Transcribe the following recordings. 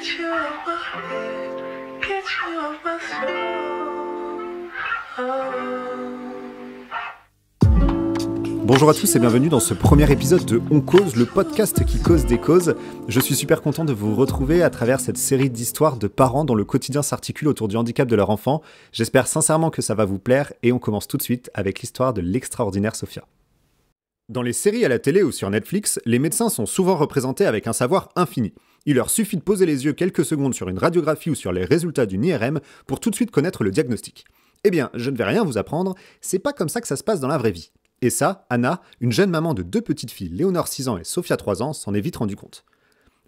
Get you off my head, get you off my soul. Bonjour à tous et bienvenue dans ce premier épisode de On Cause, le podcast qui cause des causes. Je suis super content de vous retrouver à travers cette série d'histoires de parents dont le quotidien s'articule autour du handicap de leur enfant. J'espère sincèrement que ça va vous plaire et on commence tout de suite avec l'histoire de l'extraordinaire Sophia. Dans les séries à la télé ou sur Netflix, les médecins sont souvent représentés avec un savoir infini. Il leur suffit de poser les yeux quelques secondes sur une radiographie ou sur les résultats d'une IRM pour tout de suite connaître le diagnostic. Eh bien, je ne vais rien vous apprendre, c'est pas comme ça que ça se passe dans la vraie vie. Et ça, Anna, une jeune maman de deux petites filles, Léonore 6 ans et Sophia 3 ans, s'en est vite rendu compte.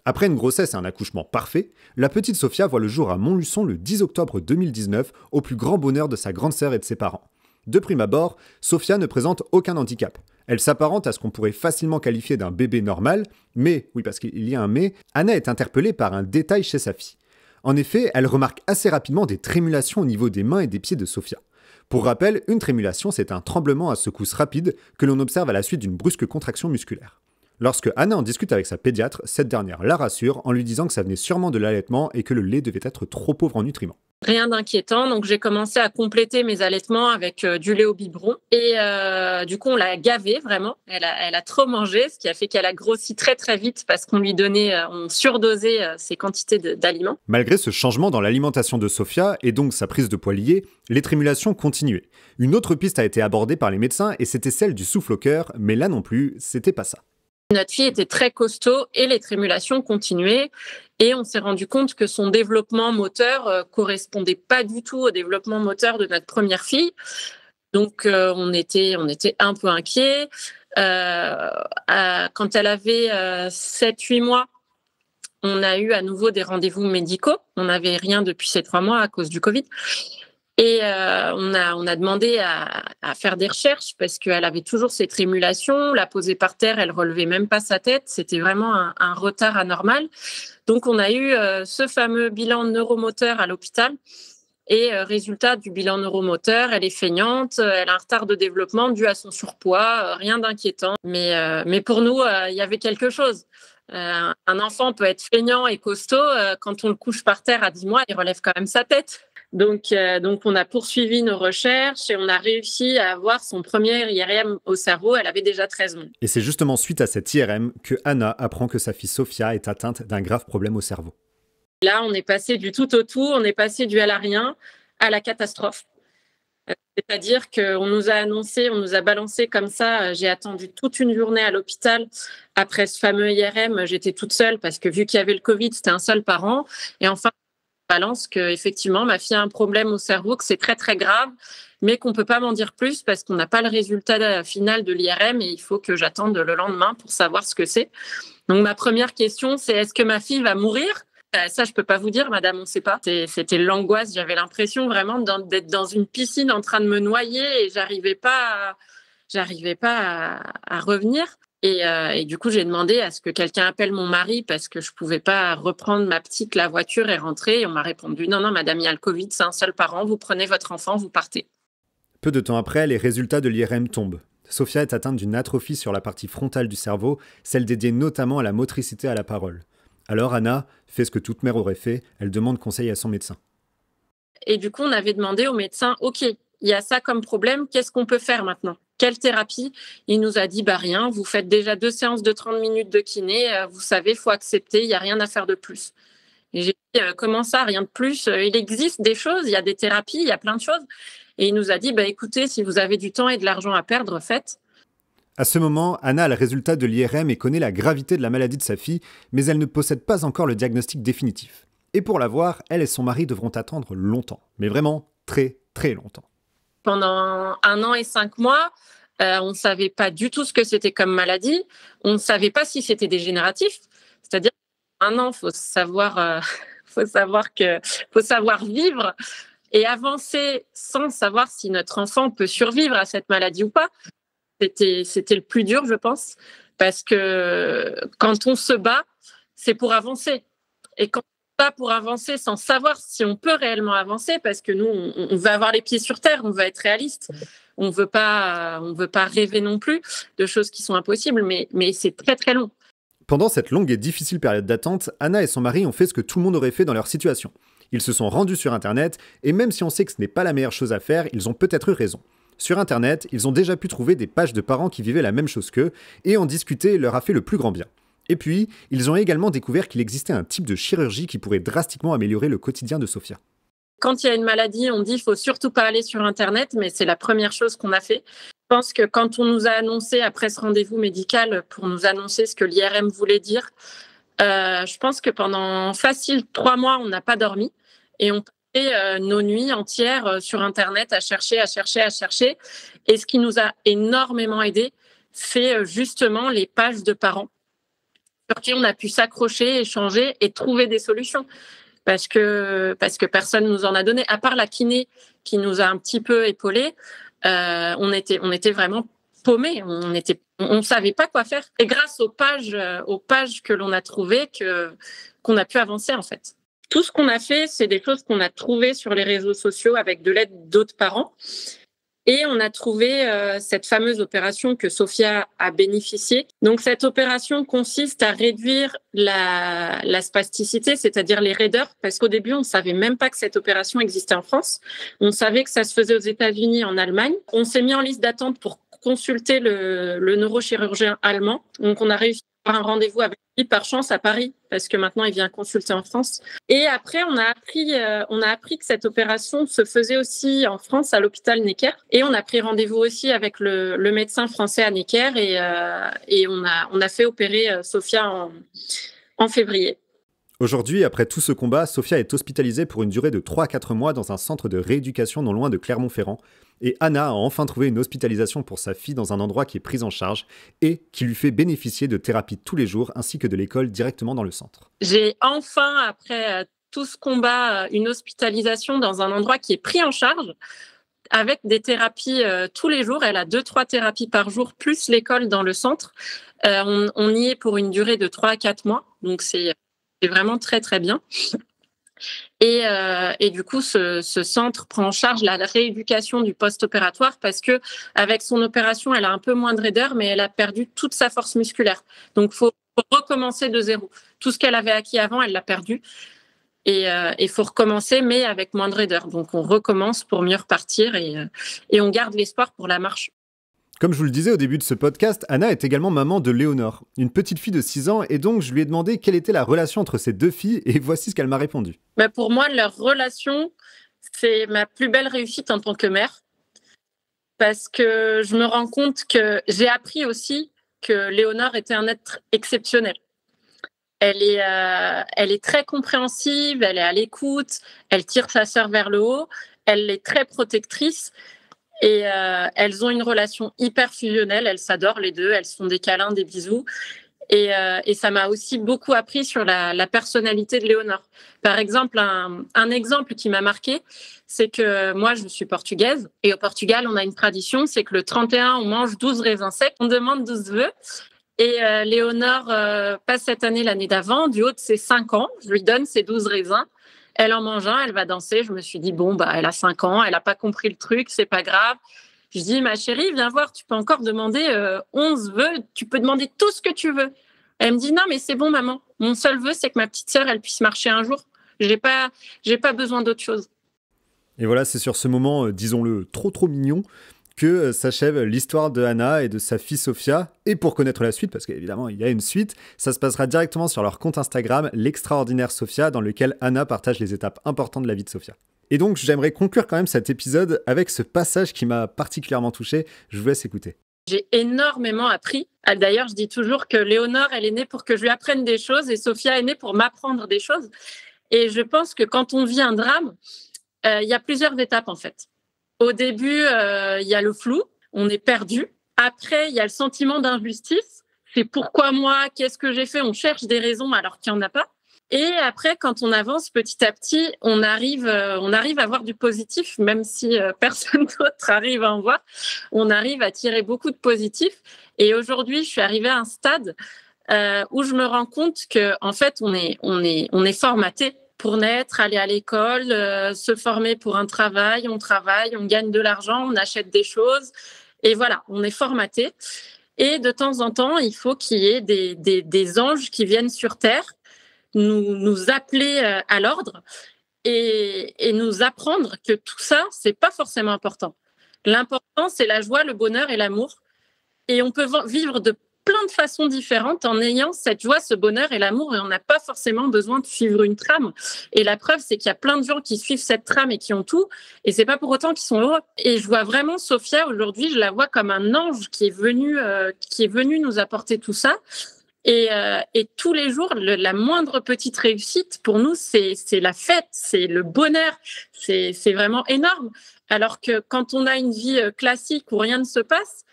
Après une grossesse et un accouchement parfait, la petite Sophia voit le jour à Montluçon le 10 octobre 2019, au plus grand bonheur de sa grande sœur et de ses parents. De prime abord, Sophia ne présente aucun handicap. Elle s'apparente à ce qu'on pourrait facilement qualifier d'un bébé normal, mais, oui parce qu'il y a un mais, Anna est interpellée par un détail chez sa fille. En effet, elle remarque assez rapidement des trémulations au niveau des mains et des pieds de Sophia. Pour rappel, une trémulation, c'est un tremblement à secousse rapide que l'on observe à la suite d'une brusque contraction musculaire. Lorsque Anna en discute avec sa pédiatre, cette dernière la rassure en lui disant que ça venait sûrement de l'allaitement et que le lait devait être trop pauvre en nutriments. Rien d'inquiétant, donc j'ai commencé à compléter mes allaitements avec du lait au biberon et du coup on l'a gavée vraiment, elle a trop mangé, ce qui a fait qu'elle a grossi très très vite parce qu'on lui donnait, on surdosait ses quantités d'aliments. Malgré ce changement dans l'alimentation de Sophia et donc sa prise de poids liée, les trémulations continuaient. Une autre piste a été abordée par les médecins et c'était celle du souffle au cœur, mais là non plus, c'était pas ça. Notre fille était très costaud et les trémulations continuaient et on s'est rendu compte que son développement moteur correspondait pas du tout au développement moteur de notre première fille. Donc on était un peu inquiets. Quand elle avait 7-8 mois, on a eu à nouveau des rendez-vous médicaux. On n'avait rien depuis ces 3 mois à cause du Covid. Et on a demandé à faire des recherches parce qu'elle avait toujours ses trémulations, la poser par terre, elle relevait même pas sa tête, c'était vraiment un retard anormal. Donc on a eu ce fameux bilan neuromoteur à l'hôpital et résultat du bilan neuromoteur, elle est feignante, elle a un retard de développement dû à son surpoids, rien d'inquiétant. Mais pour nous, il y avait quelque chose. Un enfant peut être feignant et costaud, quand on le couche par terre à 10 mois, il relève quand même sa tête. Donc, on a poursuivi nos recherches et on a réussi à avoir son premier IRM au cerveau. Elle avait déjà 13 mois. Et c'est justement suite à cette IRM que Anna apprend que sa fille Sophia est atteinte d'un grave problème au cerveau. Là, on est passé du tout au tout, on est passé du à la rien à la catastrophe. C'est-à-dire qu'on nous a annoncé, on nous a balancé comme ça. J'ai attendu toute une journée à l'hôpital. Après ce fameux IRM, j'étais toute seule parce que vu qu'il y avait le Covid, c'était un seul parent. Et enfin, balance que effectivement ma fille a un problème au cerveau, que c'est très très grave, mais qu'on peut pas m'en dire plus parce qu'on n'a pas le résultat final de l'IRM et il faut que j'attende le lendemain pour savoir ce que c'est. Donc ma première question, c'est est-ce que ma fille va mourir ? Ça, je peux pas vous dire, madame, on sait pas. C'était l'angoisse. J'avais l'impression vraiment d'être dans une piscine en train de me noyer et j'arrivais pas à revenir. Et du coup, j'ai demandé à ce que quelqu'un appelle mon mari parce que je pouvais pas reprendre ma petite, la voiture et rentrer. Et on m'a répondu, non, madame, il y a le Covid, c'est un seul parent, vous prenez votre enfant, vous partez. Peu de temps après, les résultats de l'IRM tombent. Sophia est atteinte d'une atrophie sur la partie frontale du cerveau, celle dédiée notamment à la motricité et à la parole. Alors Anna fait ce que toute mère aurait fait, elle demande conseil à son médecin. Et du coup, on avait demandé au médecin, OK, il y a ça comme problème, qu'est-ce qu'on peut faire maintenant ? Quelle thérapie ? Il nous a dit, rien, vous faites déjà 2 séances de 30 minutes de kiné, vous savez, il faut accepter, il n'y a rien à faire de plus. Et j'ai dit, comment ça, rien de plus ? Il existe des choses, il y a des thérapies, il y a plein de choses. Et il nous a dit, écoutez, si vous avez du temps et de l'argent à perdre, faites. À ce moment, Anna a le résultat de l'IRM et connaît la gravité de la maladie de sa fille, mais elle ne possède pas encore le diagnostic définitif. Et pour l'avoir, elle et son mari devront attendre longtemps, mais vraiment très très longtemps. Pendant 1 an et 5 mois, on ne savait pas du tout ce que c'était comme maladie. On ne savait pas si c'était dégénératif. C'est-à-dire, 1 an, faut savoir vivre et avancer sans savoir si notre enfant peut survivre à cette maladie ou pas. C'était le plus dur, je pense, parce que quand on se bat, c'est pour avancer. Et quand on se bat pour avancer sans savoir si on peut réellement avancer, parce que nous, on veut avoir les pieds sur terre, on veut être réaliste. On veut pas rêver non plus de choses qui sont impossibles, mais c'est très, très long. Pendant cette longue et difficile période d'attente, Anna et son mari ont fait ce que tout le monde aurait fait dans leur situation. Ils se sont rendus sur Internet, et même si on sait que ce n'est pas la meilleure chose à faire, ils ont peut-être eu raison. Sur Internet, ils ont déjà pu trouver des pages de parents qui vivaient la même chose qu'eux, et en discuter leur a fait le plus grand bien. Et puis, ils ont également découvert qu'il existait un type de chirurgie qui pourrait drastiquement améliorer le quotidien de Sophia. Quand il y a une maladie, on dit qu'il ne faut surtout pas aller sur Internet, mais c'est la première chose qu'on a fait. Je pense que quand on nous a annoncé, après ce rendez-vous médical, pour nous annoncer ce que l'IRM voulait dire, je pense que pendant facile 3 mois, on n'a pas dormi. Et on passait nos nuits entières sur Internet à chercher. Et ce qui nous a énormément aidé, c'est justement les pages de parents sur qui on a pu s'accrocher, échanger et trouver des solutions. Parce que personne nous en a donné, à part la kiné qui nous a un petit peu épaulés. On était vraiment paumés, on savait pas quoi faire. Et grâce aux pages que l'on a trouvées qu'on a pu avancer en fait. Tout ce qu'on a fait, c'est des choses qu'on a trouvées sur les réseaux sociaux avec de l'aide d'autres parents. Et on a trouvé cette fameuse opération que Sophia a bénéficié. Donc, cette opération consiste à réduire la spasticité, c'est-à-dire les raideurs, parce qu'au début, on ne savait même pas que cette opération existait en France. On savait que ça se faisait aux États-Unis, en Allemagne. On s'est mis en liste d'attente pour consulter le neurochirurgien allemand. Donc, on a réussi à avoir un rendez-vous avec lui par chance à Paris, parce que maintenant, il vient consulter en France. Et après, on a appris que cette opération se faisait aussi en France, à l'hôpital Necker. Et on a pris rendez-vous aussi avec le médecin français à Necker. Et on a fait opérer Sophia en février. Aujourd'hui, après tout ce combat, Sophia est hospitalisée pour une durée de 3 à 4 mois dans un centre de rééducation non loin de Clermont-Ferrand. Et Anna a enfin trouvé une hospitalisation pour sa fille dans un endroit qui est pris en charge et qui lui fait bénéficier de thérapie tous les jours ainsi que de l'école directement dans le centre. J'ai enfin, après tout ce combat, une hospitalisation dans un endroit qui est pris en charge avec des thérapies tous les jours. Elle a 2-3 thérapies par jour, plus l'école dans le centre. On y est pour une durée de 3 à 4 mois, donc c'est vraiment très, très bien. Et du coup, ce centre prend en charge la rééducation du post-opératoire parce que avec son opération, elle a un peu moins de raideur, mais elle a perdu toute sa force musculaire. Donc, il faut recommencer de zéro. Tout ce qu'elle avait acquis avant, elle l'a perdu. Et il faut recommencer, mais avec moins de raideur. Donc, on recommence pour mieux repartir et on garde l'espoir pour la marche. Comme je vous le disais au début de ce podcast, Anna est également maman de Léonore, une petite fille de 6 ans, et donc je lui ai demandé quelle était la relation entre ces deux filles, et voici ce qu'elle m'a répondu. Pour moi, leur relation, c'est ma plus belle réussite en tant que mère, parce que je me rends compte que j'ai appris aussi que Léonore était un être exceptionnel. Elle est très compréhensive, elle est à l'écoute, elle tire sa sœur vers le haut, elle est très protectrice. Et elles ont une relation hyper fusionnelle, elles s'adorent les deux, elles se font des câlins, des bisous. Et ça m'a aussi beaucoup appris sur la personnalité de Léonore. Par exemple, un exemple qui m'a marqué, c'est que moi, je suis portugaise. Et au Portugal, on a une tradition, c'est que le 31, on mange 12 raisins secs, on demande 12 vœux. Et Léonore passe cette année, l'année d'avant, du haut de ses 5 ans, je lui donne ses 12 raisins. Elle en mange un, elle va danser. Je me suis dit, elle a 5 ans, elle n'a pas compris le truc, c'est pas grave. Je dis, ma chérie, viens voir, tu peux encore demander 11 vœux, tu peux demander tout ce que tu veux. Elle me dit, non, mais c'est bon, maman. Mon seul vœu, c'est que ma petite sœur, elle puisse marcher un jour. J'ai pas besoin d'autre chose. Et voilà, c'est sur ce moment, disons-le, trop mignon, que s'achève l'histoire de Anna et de sa fille Sophia. Et pour connaître la suite, parce qu'évidemment il y a une suite, ça se passera directement sur leur compte Instagram, l'extraordinaire Sophia, dans lequel Anna partage les étapes importantes de la vie de Sophia. Et donc j'aimerais conclure quand même cet épisode avec ce passage qui m'a particulièrement touché. Je vous laisse écouter. J'ai énormément appris. D'ailleurs, je dis toujours que Léonore, elle est née pour que je lui apprenne des choses et Sophia est née pour m'apprendre des choses. Et je pense que quand on vit un drame, il y a plusieurs étapes en fait. Au début, il y a le flou, on est perdu. Après, il y a le sentiment d'injustice. C'est pourquoi moi, qu'est-ce que j'ai fait? On cherche des raisons alors qu'il n'y en a pas. Et après, quand on avance petit à petit, on arrive à voir du positif, même si personne d'autre arrive à en voir. On arrive à tirer beaucoup de positif. Et aujourd'hui, je suis arrivée à un stade où je me rends compte que, en fait, on est formaté pour naître, aller à l'école, se former pour un travail, on travaille, on gagne de l'argent, on achète des choses. Et voilà, on est formaté. Et de temps en temps, il faut qu'il y ait des anges qui viennent sur Terre nous appeler à l'ordre et nous apprendre que tout ça, c'est pas forcément important. L'important, c'est la joie, le bonheur et l'amour. Et on peut vivre de plein de façons différentes en ayant cette joie, ce bonheur et l'amour, et on n'a pas forcément besoin de suivre une trame. Et la preuve, c'est qu'il y a plein de gens qui suivent cette trame et qui ont tout, et c'est pas pour autant qu'ils sont heureux. Et je vois vraiment Sophia aujourd'hui, je la vois comme un ange qui est venu nous apporter tout ça. Et tous les jours, la moindre petite réussite, pour nous, c'est la fête, c'est le bonheur, c'est vraiment énorme. Alors que quand on a une vie classique où rien ne se passe,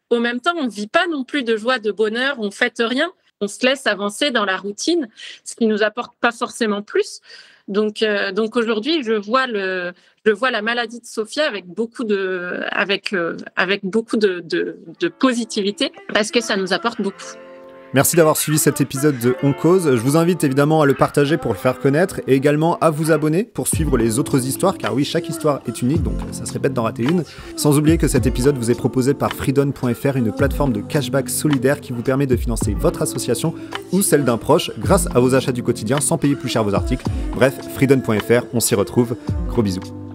au même temps, on ne vit pas non plus de joie, de bonheur, on ne fête rien, on se laisse avancer dans la routine, ce qui ne nous apporte pas forcément plus. Donc aujourd'hui, je vois la maladie de Sophia avec beaucoup de positivité, parce que ça nous apporte beaucoup. Merci d'avoir suivi cet épisode de On Cause. Je vous invite évidemment à le partager pour le faire connaître et également à vous abonner pour suivre les autres histoires, car oui, chaque histoire est unique, donc ça serait bête d'en rater une. Sans oublier que cet épisode vous est proposé par Freedom.fr, une plateforme de cashback solidaire qui vous permet de financer votre association ou celle d'un proche grâce à vos achats du quotidien sans payer plus cher vos articles. Bref, Freedom.fr, on s'y retrouve. Gros bisous.